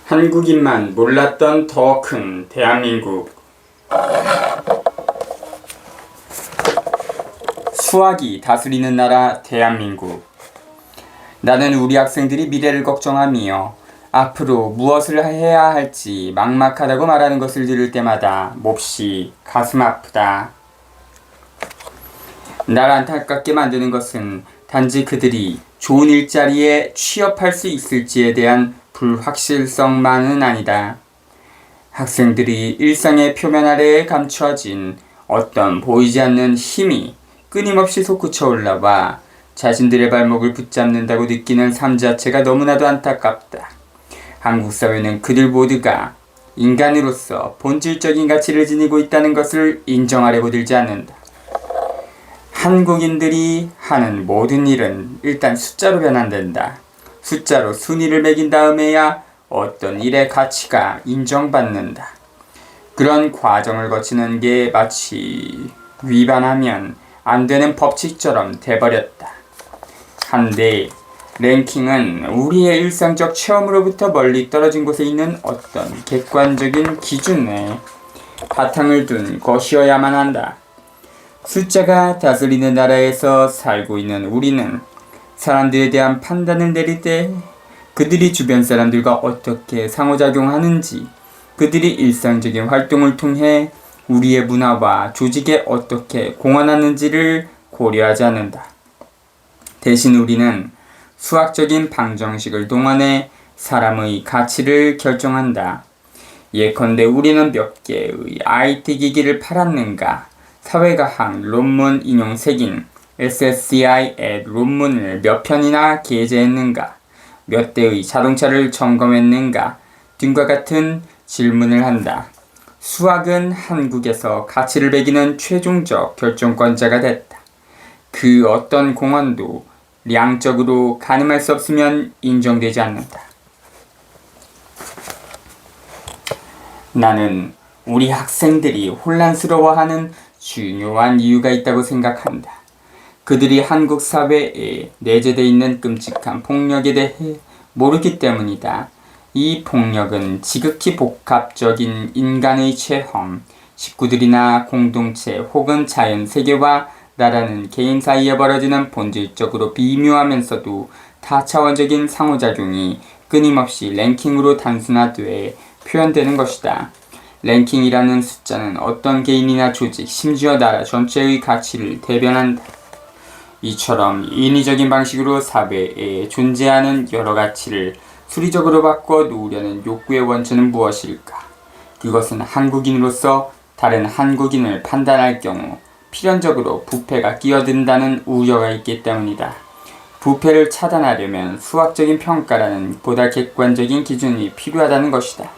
한국인만 몰랐던 더 큰 대한민국. 수학이 다스리는 나라 대한민국. 나는 우리 학생들이 미래를 걱정하며 앞으로 무엇을 해야 할지 막막하다고 말하는 것을 들을 때마다 몹시 가슴 아프다. 날 안타깝게 만드는 것은 단지 그들이 좋은 일자리에 취업할 수 있을지에 대한 불확실성만은 아니다. 학생들이 일상의 표면 아래에 감추어진 어떤 보이지 않는 힘이 끊임없이 솟구쳐 올라와 자신들의 발목을 붙잡는다고 느끼는 삶 자체가 너무나도 안타깝다. 한국 사회는 그들 모두가 인간으로서 본질적인 가치를 지니고 있다는 것을 인정하려고 들지 않는다. 한국인들이 하는 모든 일은 일단 숫자로 변환된다. 숫자로 순위를 매긴 다음에야 어떤 일의 가치가 인정받는다. 그런 과정을 거치는 게 마치 위반하면 안 되는 법칙처럼 돼버렸다. 한데 랭킹은 우리의 일상적 체험으로부터 멀리 떨어진 곳에 있는 어떤 객관적인 기준에 바탕을 둔 것이어야만 한다. 숫자가 다스리는 나라에서 살고 있는 우리는 사람들에 대한 판단을 내릴 때 그들이 주변 사람들과 어떻게 상호작용하는지, 그들이 일상적인 활동을 통해 우리의 문화와 조직에 어떻게 공헌하는지를 고려하지 않는다. 대신 우리는 수학적인 방정식을 동원해 사람의 가치를 결정한다. 예컨대 우리는 몇 개의 IT 기기를 팔았는가, 사회과학 논문 인용 색인 SSCI 논문을 몇 편이나 게재했는가, 몇 대의 자동차를 점검했는가 등과 같은 질문을 한다. 수학은 한국에서 가치를 매기는 최종적 결정권자가 됐다. 그 어떤 공헌도 양적으로 가늠할 수 없으면 인정되지 않는다. 나는 우리 학생들이 혼란스러워하는 중요한 이유가 있다고 생각한다. 그들이 한국 사회에 내재되어 있는 끔찍한 폭력에 대해 모르기 때문이다. 이 폭력은 지극히 복합적인 인간의 체험, 식구들이나 공동체 혹은 자연 세계와 나라는 개인 사이에 벌어지는 본질적으로 비묘하면서도 다차원적인 상호작용이 끊임없이 랭킹으로 단순화돼 표현되는 것이다. 랭킹이라는 숫자는 어떤 개인이나 조직, 심지어 나라 전체의 가치를 대변한다. 이처럼 인위적인 방식으로 사회에 존재하는 여러 가치를 수리적으로 바꿔 놓으려는 욕구의 원천은 무엇일까? 그것은 한국인으로서 다른 한국인을 판단할 경우 필연적으로 부패가 끼어든다는 우려가 있기 때문이다. 부패를 차단하려면 수학적인 평가라는 보다 객관적인 기준이 필요하다는 것이다.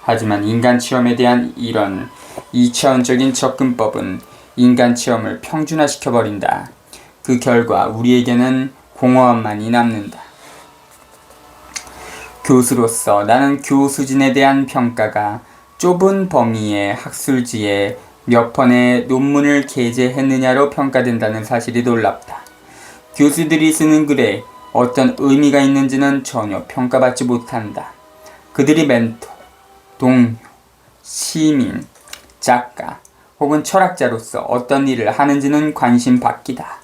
하지만 인간 체험에 대한 이런 2차원적인 접근법은 인간 체험을 평준화시켜버린다. 그 결과 우리에게는 공허함만이 남는다. 교수로서 나는 교수진에 대한 평가가 좁은 범위의 학술지에 몇 편의 논문을 게재했느냐로 평가된다는 사실이 놀랍다. 교수들이 쓰는 글에 어떤 의미가 있는지는 전혀 평가받지 못한다. 그들이 멘토, 동료, 시민, 작가 혹은 철학자로서 어떤 일을 하는지는 관심 밖이다.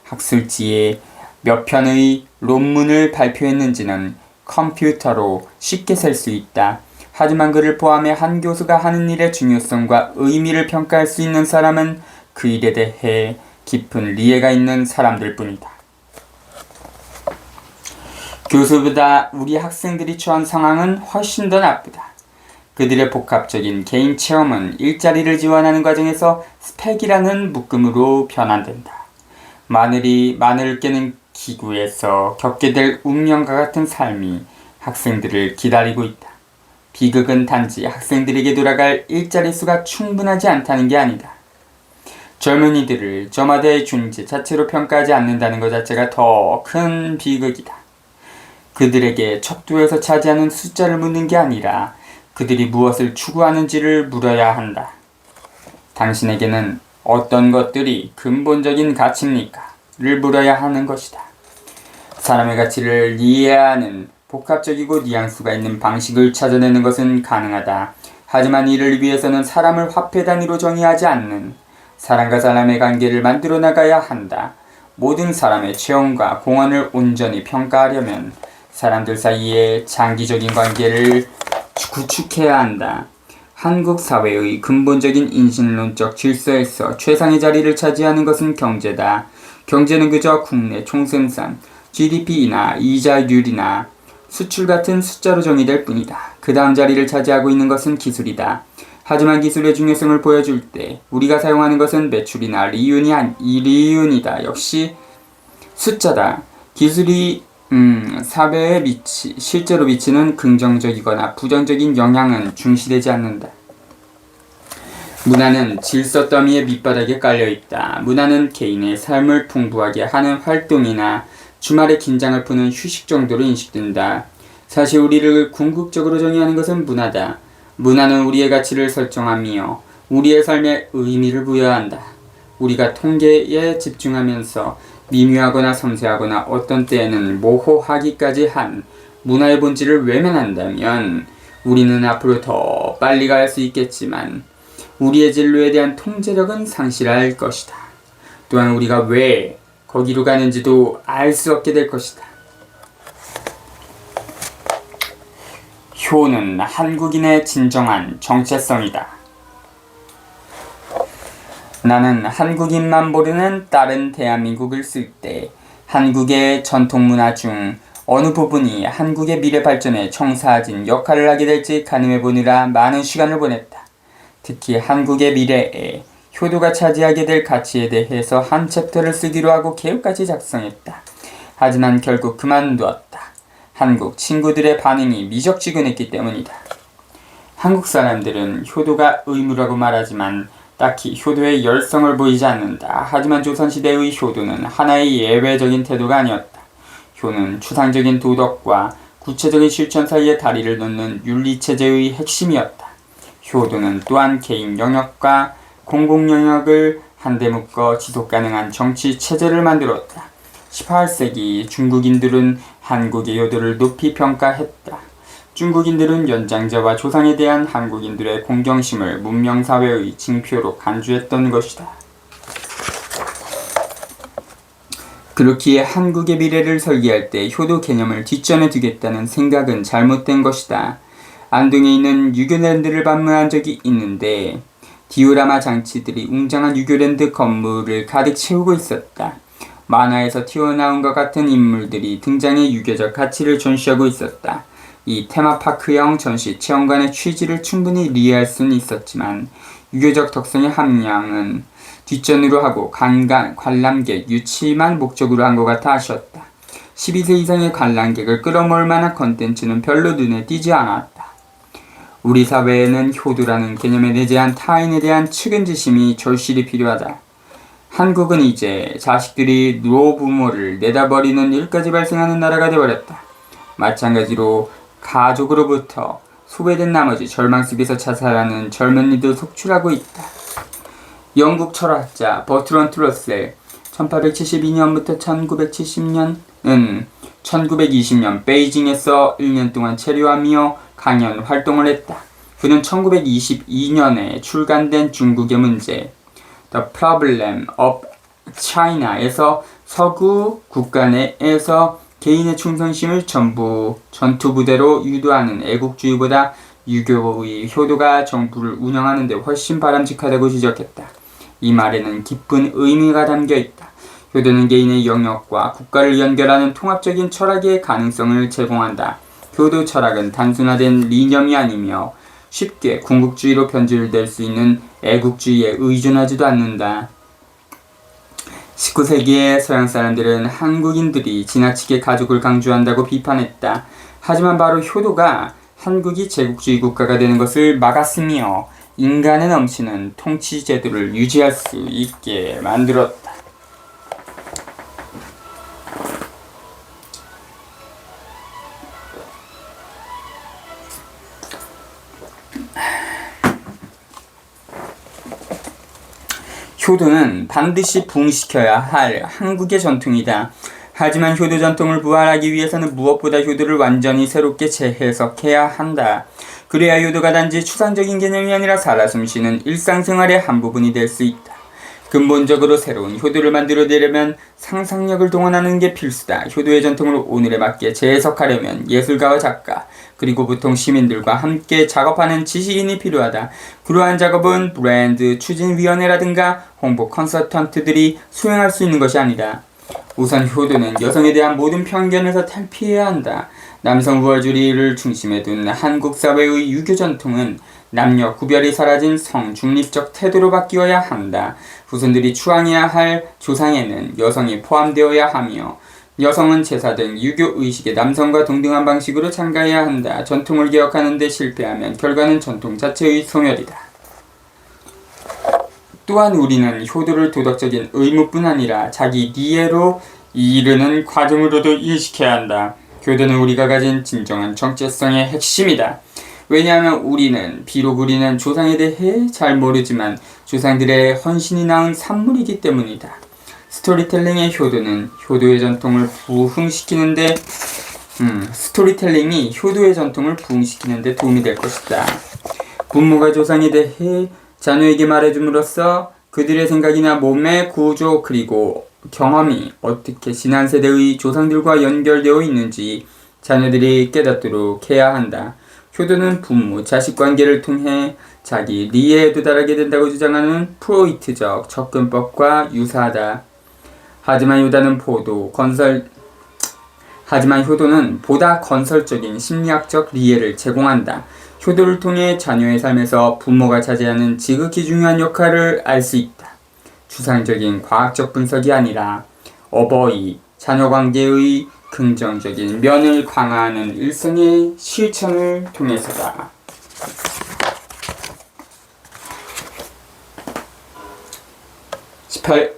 학술지에 몇 편의 논문을 발표했는지는 컴퓨터로 쉽게 셀 수 있다. 하지만 그를 포함해 한 교수가 하는 일의 중요성과 의미를 평가할 수 있는 사람은 그 일에 대해 깊은 이해가 있는 사람들 뿐이다. 교수보다 우리 학생들이 처한 상황은 훨씬 더 나쁘다. 그들의 복합적인 개인 체험은 일자리를 지원하는 과정에서 스펙이라는 묶음으로 변환된다. 마늘을 깨는 기구에서 겪게 될 운명과 같은 삶이 학생들을 기다리고 있다. 비극은 단지 학생들에게 돌아갈 일자리 수가 충분하지 않다는 게 아니다. 젊은이들을 저마다의 존재 자체로 평가하지 않는다는 것 자체가 더 큰 비극이다. 그들에게 척도에서 차지하는 숫자를 묻는 게 아니라 그들이 무엇을 추구하는지를 물어야 한다. 당신에게는 어떤 것들이 근본적인 가치입니까? 를 물어야 하는 것이다. 사람의 가치를 이해하는 복합적이고 뉘앙스가 있는 방식을 찾아내는 것은 가능하다. 하지만 이를 위해서는 사람을 화폐 단위로 정의하지 않는 사람과 사람의 관계를 만들어 나가야 한다. 모든 사람의 체험과 공헌을 온전히 평가하려면 사람들 사이의 장기적인 관계를 구축해야 한다. 한국 사회의 근본적인 인신론적 질서에서 최상의 자리를 차지하는 것은 경제다. 경제는 그저 국내 총생산, GDP나 이자율이나 수출 같은 숫자로 정의될 뿐이다. 그 다음 자리를 차지하고 있는 것은 기술이다. 하지만 기술의 중요성을 보여줄 때 우리가 사용하는 것은 매출이나 리윤이다. 역시 숫자다. 기술이 사회에 실제로 미치는 긍정적이거나 부정적인 영향은 중시되지 않는다. 문화는 질서 더미의 밑바닥에 깔려있다. 문화는 개인의 삶을 풍부하게 하는 활동이나 주말에 긴장을 푸는 휴식 정도로 인식된다. 사실 우리를 궁극적으로 정의하는 것은 문화다. 문화는 우리의 가치를 설정하며 우리의 삶에 의미를 부여한다. 우리가 통계에 집중하면서 미묘하거나 섬세하거나 어떤 때에는 모호하기까지 한 문화의 본질을 외면한다면 우리는 앞으로 더 빨리 갈 수 있겠지만 우리의 진로에 대한 통제력은 상실할 것이다. 또한 우리가 왜 거기로 가는지도 알 수 없게 될 것이다. 효는 한국인의 진정한 정체성이다. 나는 한국인만 모르는 다른 대한민국을 쓸 때 한국의 전통문화 중 어느 부분이 한국의 미래 발전에 청사진 역할을 하게 될지 가늠해보느라 많은 시간을 보냈다. 특히 한국의 미래에 효도가 차지하게 될 가치에 대해서 한 챕터를 쓰기로 하고 계획까지 작성했다. 하지만 결국 그만두었다. 한국 친구들의 반응이 미적지근했기 때문이다. 한국 사람들은 효도가 의무라고 말하지만 딱히 효도에 열성을 보이지 않는다. 하지만 조선시대의 효도는 하나의 예외적인 태도가 아니었다. 효는 추상적인 도덕과 구체적인 실천 사이에 다리를 놓는 윤리체제의 핵심이었다. 효도는 또한 개인 영역과 공공 영역을 한데 묶어 지속가능한 정치 체제를 만들었다. 18세기 중국인들은 한국의 효도를 높이 평가했다. 중국인들은 연장자와 조상에 대한 한국인들의 공경심을 문명사회의 징표로 간주했던 것이다. 그렇기에 한국의 미래를 설계할 때 효도 개념을 뒷전에 두겠다는 생각은 잘못된 것이다. 안동에 있는 유교랜드를 방문한 적이 있는데 디오라마 장치들이 웅장한 유교랜드 건물을 가득 채우고 있었다. 만화에서 튀어나온 것 같은 인물들이 등장해 유교적 가치를 전시하고 있었다. 이 테마파크형 전시 체험관의 취지를 충분히 이해할 수는 있었지만 유교적 덕성의 함량은 뒷전으로 하고 관람객 유치만 목적으로 한 것 같아 아쉬웠다. 12세 이상의 관람객을 끌어모을 만한 컨텐츠는 별로 눈에 띄지 않았다. 우리 사회에는 효도라는 개념에 내재한 타인에 대한 측은지심이 절실히 필요하다. 한국은 이제 자식들이 노부모를 내다버리는 일까지 발생하는 나라가 되어버렸다. 마찬가지로 가족으로부터 소외된 나머지 절망 속에서 자살하는 젊은이도 속출하고 있다. 영국 철학자 버트런트 러셀 1872년부터 1970년은 1920년 베이징에서 1년 동안 체류하며 강연 활동을 했다. 그는 1922년에 출간된 중국의 문제 The Problem of China에서 서구 국가 내에서 개인의 충성심을 전투부대로 유도하는 애국주의보다 유교의 효도가 정부를 운영하는 데 훨씬 바람직하다고 지적했다. 이 말에는 깊은 의미가 담겨있다. 효도는 개인의 영역과 국가를 연결하는 통합적인 철학의 가능성을 제공한다. 효도 철학은 단순화된 이념이 아니며 쉽게 궁극주의로 변질될 수 있는 애국주의에 의존하지도 않는다. 19세기의 서양 사람들은 한국인들이 지나치게 가족을 강조한다고 비판했다. 하지만 바로 효도가 한국이 제국주의 국가가 되는 것을 막았으며 인간의 넘치는 통치 제도를 유지할 수 있게 만들었다. 효도는 반드시 부흥시켜야 할 한국의 전통이다. 하지만 효도 전통을 부활하기 위해서는 무엇보다 효도를 완전히 새롭게 재해석해야 한다. 그래야 효도가 단지 추상적인 개념이 아니라 살아 숨쉬는 일상생활의 한 부분이 될 수 있다. 근본적으로 새로운 효도를 만들어내려면 상상력을 동원하는 게 필수다. 효도의 전통을 오늘에 맞게 재해석하려면 예술가와 작가, 그리고 보통 시민들과 함께 작업하는 지식인이 필요하다. 그러한 작업은 브랜드 추진위원회라든가 홍보 컨설턴트들이 수행할 수 있는 것이 아니다. 우선 효도는 여성에 대한 모든 편견에서 탈피해야 한다. 남성 우월주의를 중심에 둔 한국 사회의 유교 전통은 남녀 구별이 사라진 성중립적 태도로 바뀌어야 한다. 후손들이 추앙해야 할 조상에는 여성이 포함되어야 하며 여성은 제사 등 유교 의식에 남성과 동등한 방식으로 참가해야 한다. 전통을 개혁하는 데 실패하면 결과는 전통 자체의 소멸이다. 또한 우리는 효도를 도덕적인 의무뿐 아니라 자기 이해로 이르는 과정으로도 인식해야 한다. 효도는 우리가 가진 진정한 정체성의 핵심이다. 왜냐하면 비록 우리는 조상에 대해 잘 모르지만 조상들의 헌신이 낳은 산물이기 때문이다. 스토리텔링의 효도는 효도의 전통을 부흥시키는데 도움이 될 것이다. 부모가 조상에 대해 자녀에게 말해줌으로써 그들의 생각이나 몸의 구조 그리고 경험이 어떻게 지난 세대의 조상들과 연결되어 있는지 자녀들이 깨닫도록 해야 한다. 효도는 부모, 자식 관계를 통해 자기 리에 도달하게 된다고 주장하는 프로이트적 접근법과 유사하다. 하지만 효도는 보다 건설적인 심리학적 리에를 제공한다. 효도를 통해 자녀의 삶에서 부모가 차지하는 지극히 중요한 역할을 알 수 있다. 추상적인 과학적 분석이 아니라 어버이, 자녀 관계의 긍정적인 면을 강화하는 일상의 실천을 통해서다. 18.